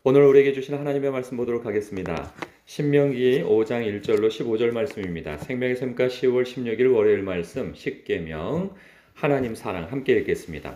오늘 우리에게 주신 하나님의 말씀 보도록 하겠습니다. 신명기 5장 1절로 15절 말씀입니다. 생명의 샘가 10월 16일 월요일 말씀 십계명 하나님 사랑 함께 읽겠습니다.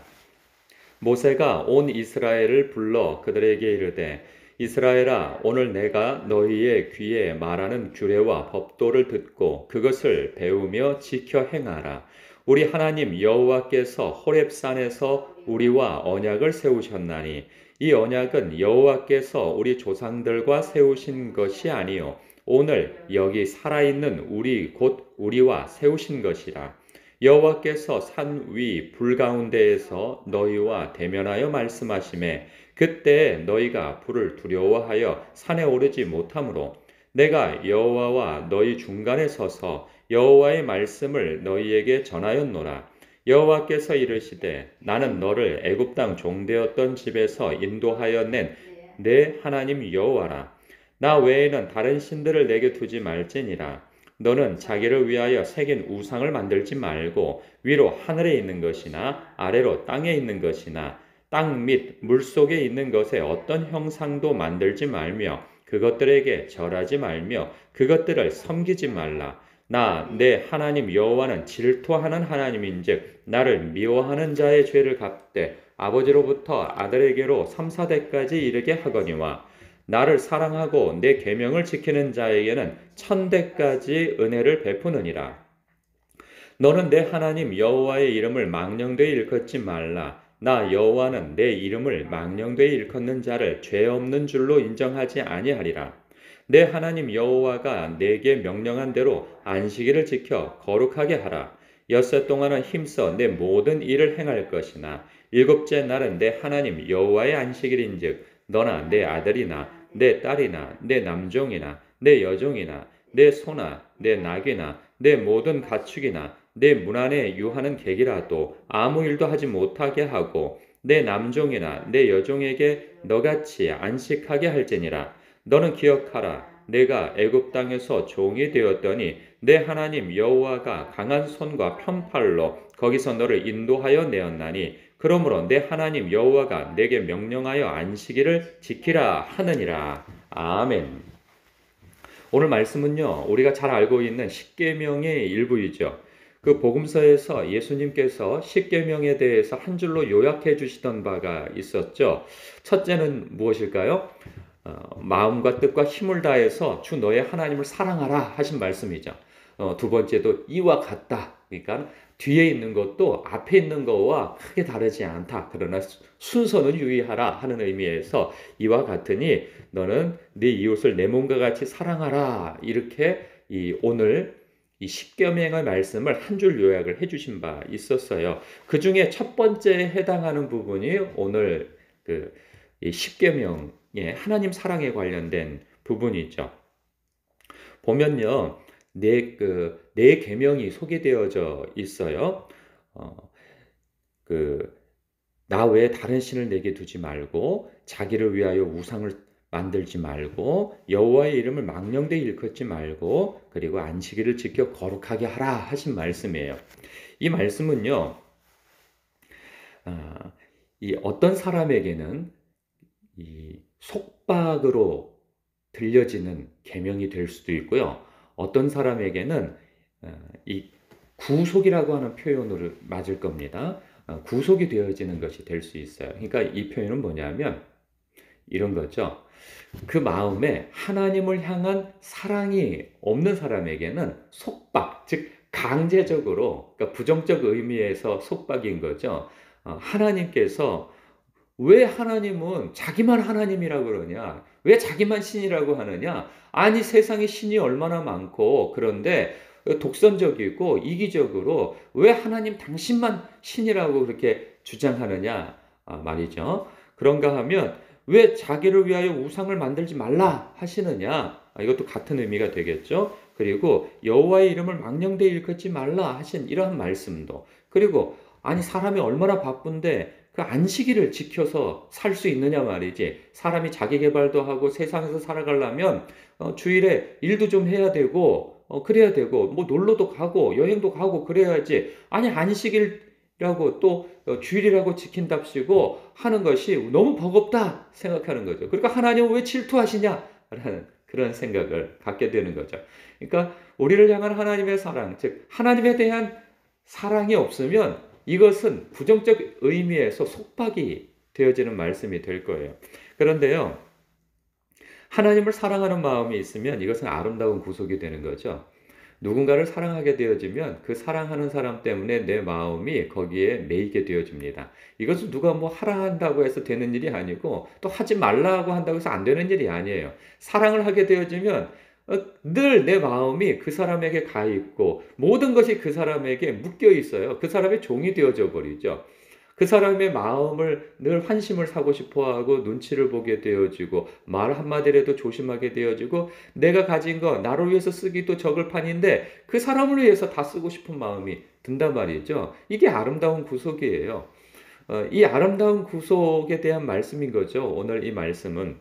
모세가 온 이스라엘을 불러 그들에게 이르되 이스라엘아 오늘 내가 너희의 귀에 말하는 규례와 법도를 듣고 그것을 배우며 지켜 행하라. 우리 하나님 여호와께서 호렙산에서 우리와 언약을 세우셨나니 이 언약은 여호와께서 우리 조상들과 세우신 것이 아니요 오늘 여기 살아있는 우리 곧 우리와 세우신 것이라. 여호와께서 산 위 불 가운데에서 너희와 대면하여 말씀하시매 그때 너희가 불을 두려워하여 산에 오르지 못하므로 내가 여호와와 너희 중간에 서서 여호와의 말씀을 너희에게 전하였노라. 여호와께서 이르시되 나는 너를 애굽 땅 종되었던 집에서 인도하여 낸 내 하나님 여호와라. 나 외에는 다른 신들을 내게 두지 말지니라. 너는 자기를 위하여 새긴 우상을 만들지 말고 위로 하늘에 있는 것이나 아래로 땅에 있는 것이나 땅 및 물속에 있는 것에 어떤 형상도 만들지 말며 그것들에게 절하지 말며 그것들을 섬기지 말라. 나 내 하나님 여호와는 질투하는 하나님인즉 나를 미워하는 자의 죄를 갚되 아버지로부터 아들에게로 3, 4대까지 이르게 하거니와 나를 사랑하고 내 계명을 지키는 자에게는 1000대까지 은혜를 베푸느니라. 너는 내 하나님 여호와의 이름을 망령되이 일컫지 말라. 나 여호와는 내 이름을 망령되이 일컫는 자를 죄 없는 줄로 인정하지 아니하리라. 내 하나님 여호와가 내게 명령한 대로 안식일을 지켜 거룩하게 하라. 엿새 동안은 힘써 내 모든 일을 행할 것이나 일곱째 날은 내 하나님 여호와의 안식일인즉 너나 내 아들이나 내 딸이나 내 남종이나 내 여종이나 내 소나 내 낙이나 내 모든 가축이나 내 문 안에 유하는 객이라도 아무 일도 하지 못하게 하고 내 남종이나 내 여종에게 너같이 안식하게 할지니라. 너는 기억하라. 내가 애굽 땅에서 종이 되었더니 내 하나님 여호와가 강한 손과 편팔로 거기서 너를 인도하여 내었나니 그러므로 내 하나님 여호와가 내게 명령하여 안식일을 지키라 하느니라. 아멘. 오늘 말씀은요, 우리가 잘 알고 있는 십계명의 일부이죠. 그 복음서에서 예수님께서 십계명에 대해서 한 줄로 요약해 주시던 바가 있었죠. 첫째는 무엇일까요? 마음과 뜻과 힘을 다해서 주 너의 하나님을 사랑하라 하신 말씀이죠. 두 번째도 이와 같다. 그러니까 뒤에 있는 것도 앞에 있는 것과 크게 다르지 않다. 그러나 순서는 유의하라 하는 의미에서 이와 같으니 너는 네 이웃을 내 몸과 같이 사랑하라. 이렇게 오늘 이 십계명의 말씀을 한 줄 요약을 해주신 바 있었어요. 그 중에 첫 번째에 해당하는 부분이 오늘 이 십계명의 하나님 사랑에 관련된 부분이죠. 보면요, 네 계명이 소개되어져 있어요. 나 외에 다른 신을 내게 두지 말고 자기를 위하여 우상을 만들지 말고 여호와의 이름을 망령되이 일컫지 말고 그리고 안식일을 지켜 거룩하게 하라 하신 말씀이에요. 이 말씀은요, 이 어떤 사람에게는 이 속박으로 들려지는 계명이 될 수도 있고요. 어떤 사람에게는 이 구속이라고 하는 표현으로 맞을 겁니다. 구속이 되어지는 것이 될 수 있어요. 그러니까 이 표현은 뭐냐면 이런 거죠. 그 마음에 하나님을 향한 사랑이 없는 사람에게는 속박, 즉 강제적으로, 그러니까 부정적 의미에서 속박인 거죠. 하나님께서 왜 하나님은 자기만 하나님이라고 그러냐? 왜 자기만 신이라고 하느냐? 아니 세상에 신이 얼마나 많고 그런데 독선적이고 이기적으로 왜 하나님 당신만 신이라고 그렇게 주장하느냐 말이죠. 그런가 하면 왜 자기를 위하여 우상을 만들지 말라 하시느냐? 이것도 같은 의미가 되겠죠. 그리고 여호와의 이름을 망령되이 일컫지 말라 하신 이러한 말씀도 그리고 아니 사람이 얼마나 바쁜데 그 안식일을 지켜서 살 수 있느냐 말이지. 사람이 자기 개발도 하고 세상에서 살아가려면 주일에 일도 좀 해야 되고 그래야 되고 뭐 놀러도 가고 여행도 가고 그래야지. 아니 안식일 주일이라고 또 주일이라고 지킨답시고 하는 것이 너무 버겁다 생각하는 거죠. 그러니까 하나님은 왜 질투하시냐라는 그런 생각을 갖게 되는 거죠. 그러니까 우리를 향한 하나님의 사랑, 즉 하나님에 대한 사랑이 없으면 이것은 부정적 의미에서 속박이 되어지는 말씀이 될 거예요. 그런데요, 하나님을 사랑하는 마음이 있으면 이것은 아름다운 구속이 되는 거죠. 누군가를 사랑하게 되어지면 그 사랑하는 사람 때문에 내 마음이 거기에 매이게 되어집니다. 이것은 누가 뭐 하라 한다고 해서 되는 일이 아니고 또 하지 말라고 한다고 해서 안 되는 일이 아니에요. 사랑을 하게 되어지면 늘 내 마음이 그 사람에게 가 있고 모든 것이 그 사람에게 묶여 있어요. 그 사람의 종이 되어져 버리죠. 그 사람의 마음을 늘 환심을 사고 싶어 하고 눈치를 보게 되어지고 말 한마디라도 조심하게 되어지고 내가 가진 거 나를 위해서 쓰기도 적을 판인데 그 사람을 위해서 다 쓰고 싶은 마음이 든단 말이죠. 이게 아름다운 구속이에요. 이 아름다운 구속에 대한 말씀인 거죠. 오늘 이 말씀은.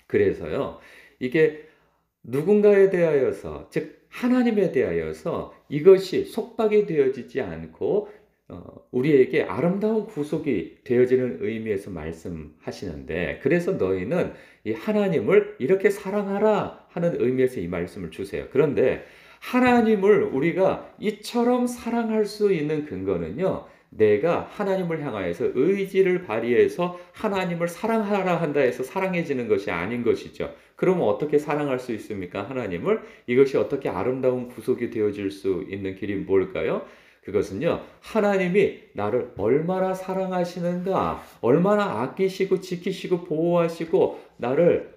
그래서요. 이게 누군가에 대하여서, 즉 하나님에 대하여서 이것이 속박이 되어지지 않고 우리에게 아름다운 구속이 되어지는 의미에서 말씀하시는데, 그래서 너희는 이 하나님을 이렇게 사랑하라 하는 의미에서 이 말씀을 주세요. 그런데 하나님을 우리가 이처럼 사랑할 수 있는 근거는요, 내가 하나님을 향하여서 의지를 발휘해서 하나님을 사랑하라 한다 해서 사랑해지는 것이 아닌 것이죠. 그러면 어떻게 사랑할 수 있습니까? 하나님을. 이것이 어떻게 아름다운 구속이 되어질 수 있는 길이 뭘까요? 그것은요, 하나님이 나를 얼마나 사랑하시는가, 얼마나 아끼시고 지키시고 보호하시고 나를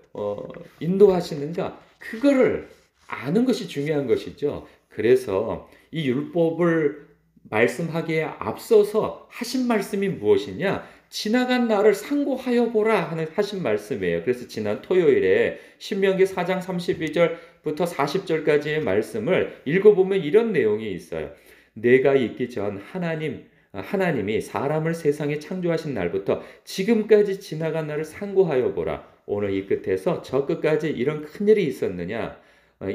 인도하시는가, 그거를 아는 것이 중요한 것이죠. 그래서 이 율법을 말씀하기에 앞서서 하신 말씀이 무엇이냐? 지나간 날을 상고하여 보라 하는 하신 말씀이에요. 그래서 지난 토요일에 신명기 4장 32절부터 40절까지의 말씀을 읽어보면 이런 내용이 있어요. 내가 있기 전 하나님이 사람을 세상에 창조하신 날부터 지금까지 지나간 날을 상고하여 보라. 오늘 이 끝에서 저 끝까지 이런 큰일이 있었느냐?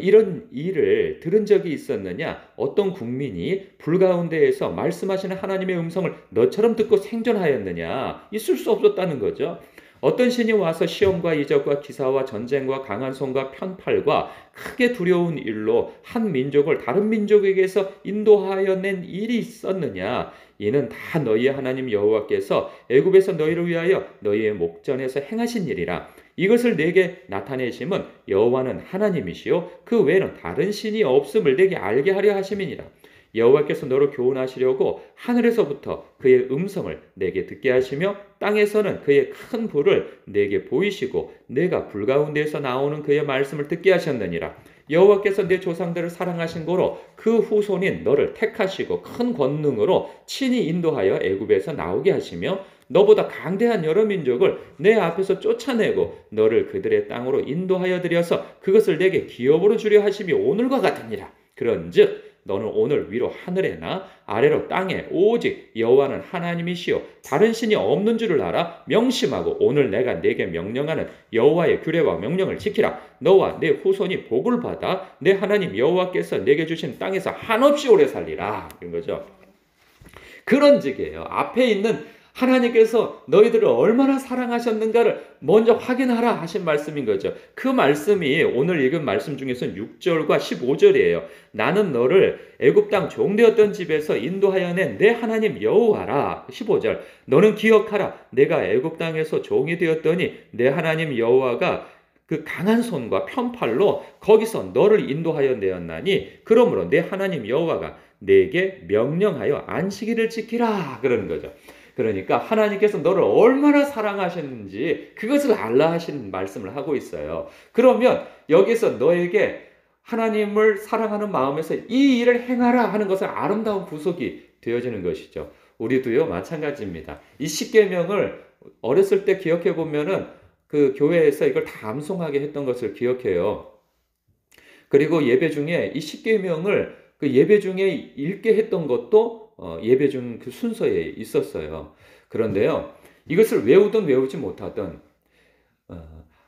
이런 일을 들은 적이 있었느냐? 어떤 국민이 불가운데에서 말씀하시는 하나님의 음성을 너처럼 듣고 생존하였느냐? 있을 수 없었다는 거죠. 어떤 신이 와서 시험과 이적과 기사와 전쟁과 강한 손과 편팔과 크게 두려운 일로 한 민족을 다른 민족에게서 인도하여 낸 일이 있었느냐? 이는 다 너희의 하나님 여호와께서 애굽에서 너희를 위하여 너희의 목전에서 행하신 일이라. 이것을 내게 나타내심은 여호와는 하나님이시요 그 외에는 다른 신이 없음을 내게 알게 하려 하심이니라. 여호와께서 너를 교훈하시려고 하늘에서부터 그의 음성을 내게 듣게 하시며 땅에서는 그의 큰 불을 내게 보이시고 내가 불 가운데에서 나오는 그의 말씀을 듣게 하셨느니라. 여호와께서 내 조상들을 사랑하신 고로 그 후손인 너를 택하시고 큰 권능으로 친히 인도하여 애굽에서 나오게 하시며 너보다 강대한 여러 민족을 내 앞에서 쫓아내고 너를 그들의 땅으로 인도하여 들여서 그것을 내게 기업으로 주려 하심이 오늘과 같으니라. 그런즉 너는 오늘 위로 하늘에나 아래로 땅에 오직 여호와는 하나님이시요 다른 신이 없는 줄을 알아 명심하고 오늘 내가 네게 명령하는 여호와의 규례와 명령을 지키라. 너와 네 후손이 복을 받아 내 하나님 여호와께서 내게 주신 땅에서 한없이 오래 살리라. 이런 거죠. 그런즉이에요. 앞에 있는 하나님께서 너희들을 얼마나 사랑하셨는가를 먼저 확인하라 하신 말씀인 거죠. 그 말씀이 오늘 읽은 말씀 중에서는 6절과 15절이에요. 나는 너를 애굽 땅 종되었던 집에서 인도하여 낸 내 하나님 여호와라. 15절. 너는 기억하라. 내가 애굽 땅에서 종이 되었더니 내 하나님 여호와가 그 강한 손과 편팔로 거기서 너를 인도하여 내었나니 그러므로 내 하나님 여호와가 내게 명령하여 안식일을 지키라. 그러는 거죠. 그러니까 하나님께서 너를 얼마나 사랑하셨는지 그것을 알라 하시는 말씀을 하고 있어요. 그러면 여기서 너에게 하나님을 사랑하는 마음에서 이 일을 행하라 하는 것은 아름다운 구속이 되어지는 것이죠. 우리도요 마찬가지입니다. 이 십계명을 어렸을 때 기억해 보면은 그 교회에서 이걸 다 암송하게 했던 것을 기억해요. 그리고 예배 중에 이 십계명을 그 예배 중에 읽게 했던 것도 예배 중 그 순서에 있었어요. 그런데요, 이것을 외우든 외우지 못하든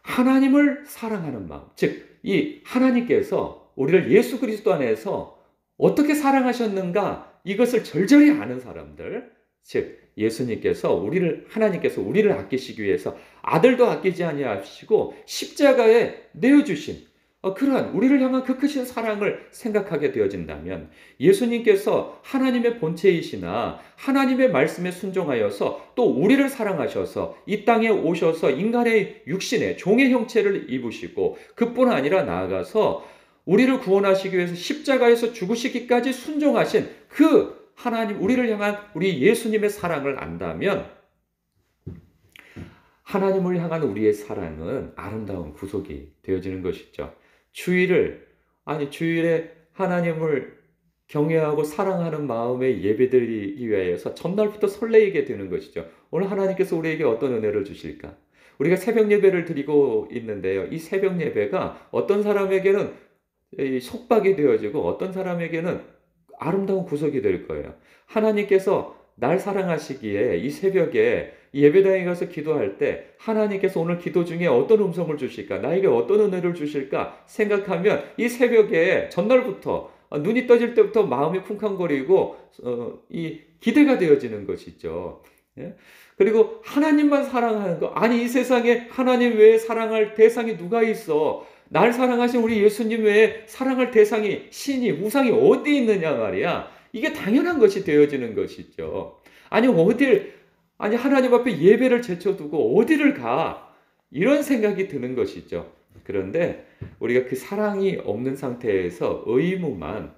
하나님을 사랑하는 마음, 즉 이 하나님께서 우리를 예수 그리스도 안에서 어떻게 사랑하셨는가 이것을 절절히 아는 사람들, 즉 예수님께서 하나님께서 우리를 아끼시기 위해서 아들도 아끼지 아니하시고 십자가에 내어주신 그러한 우리를 향한 그 크신 사랑을 생각하게 되어진다면 예수님께서 하나님의 본체이시나 하나님의 말씀에 순종하여서 또 우리를 사랑하셔서 이 땅에 오셔서 인간의 육신의 종의 형체를 입으시고 그뿐 아니라 나아가서 우리를 구원하시기 위해서 십자가에서 죽으시기까지 순종하신 그 하나님, 우리를 향한 우리 예수님의 사랑을 안다면 하나님을 향한 우리의 사랑은 아름다운 구속이 되어지는 것이죠. 주일에 하나님을 경외하고 사랑하는 마음에 예배드리기 위해서 전날부터 설레이게 되는 것이죠. 오늘 하나님께서 우리에게 어떤 은혜를 주실까? 우리가 새벽 예배를 드리고 있는데요. 이 새벽 예배가 어떤 사람에게는 속박이 되어지고 어떤 사람에게는 아름다운 구속이 될 거예요. 하나님께서 날 사랑하시기에 이 새벽에 예배당에 가서 기도할 때 하나님께서 오늘 기도 중에 어떤 음성을 주실까? 나에게 어떤 은혜를 주실까? 생각하면 이 새벽에 전날부터 눈이 떠질 때부터 마음이 쿵쾅거리고 이 기대가 되어지는 것이죠. 예? 그리고 하나님만 사랑하는 거. 아니 이 세상에 하나님 외에 사랑할 대상이 누가 있어? 날 사랑하신 우리 예수님 외에 사랑할 대상이 신이 우상이 어디 있느냐 말이야. 이게 당연한 것이 되어지는 것이죠. 아니 하나님 앞에 예배를 제쳐두고 어디를 가? 이런 생각이 드는 것이죠. 그런데 우리가 그 사랑이 없는 상태에서 의무만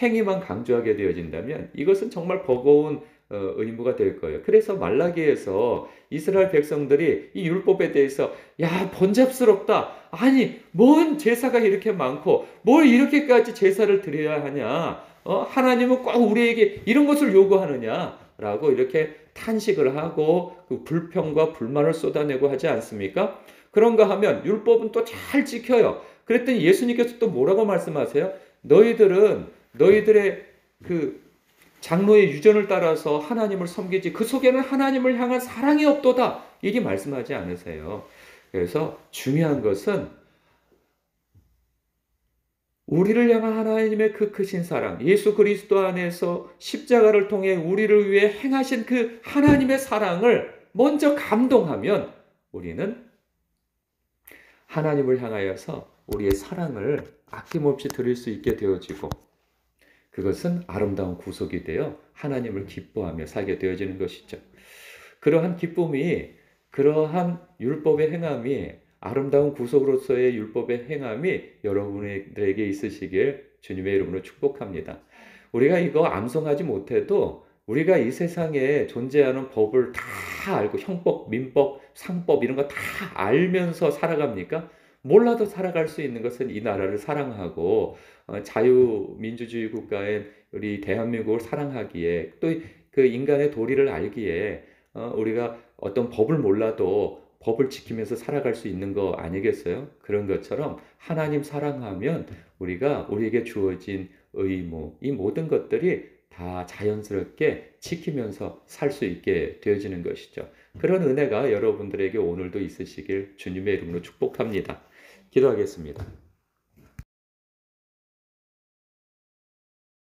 행위만 강조하게 되어진다면 이것은 정말 버거운 의무가 될 거예요. 그래서 말라기에서 이스라엘 백성들이 이 율법에 대해서 야 번잡스럽다. 아니 뭔 제사가 이렇게 많고 뭘 이렇게까지 제사를 드려야 하냐. 하나님은 꼭 우리에게 이런 것을 요구하느냐라고 이렇게 탄식을 하고 그 불평과 불만을 쏟아내고 하지 않습니까? 그런가 하면 율법은 또 잘 지켜요. 그랬더니 예수님께서 또 뭐라고 말씀하세요? 너희들의 그 장로의 유전을 따라서 하나님을 섬기지 그 속에는 하나님을 향한 사랑이 없도다. 이게 말씀하지 않으세요. 그래서 중요한 것은 우리를 향한 하나님의 그 크신 사랑, 예수 그리스도 안에서 십자가를 통해 우리를 위해 행하신 그 하나님의 사랑을 먼저 감동하면 우리는 하나님을 향하여서 우리의 사랑을 아낌없이 드릴 수 있게 되어지고 그것은 아름다운 구속이 되어 하나님을 기뻐하며 살게 되어지는 것이죠. 그러한 기쁨이, 그러한 율법의 행함이, 아름다운 구속으로서의 율법의 행함이 여러분들에게 있으시길 주님의 이름으로 축복합니다. 우리가 이거 암송하지 못해도 우리가 이 세상에 존재하는 법을 다 알고 형법, 민법, 상법 이런 거 다 알면서 살아갑니까? 몰라도 살아갈 수 있는 것은 이 나라를 사랑하고 자유민주주의 국가인 우리 대한민국을 사랑하기에 또 그 인간의 도리를 알기에 우리가 어떤 법을 몰라도 법을 지키면서 살아갈 수 있는 거 아니겠어요? 그런 것처럼 하나님 사랑하면 우리에게 주어진 의무, 이 모든 것들이 다 자연스럽게 지키면서 살 수 있게 되어지는 것이죠. 그런 은혜가 여러분들에게 오늘도 있으시길 주님의 이름으로 축복합니다. 기도하겠습니다.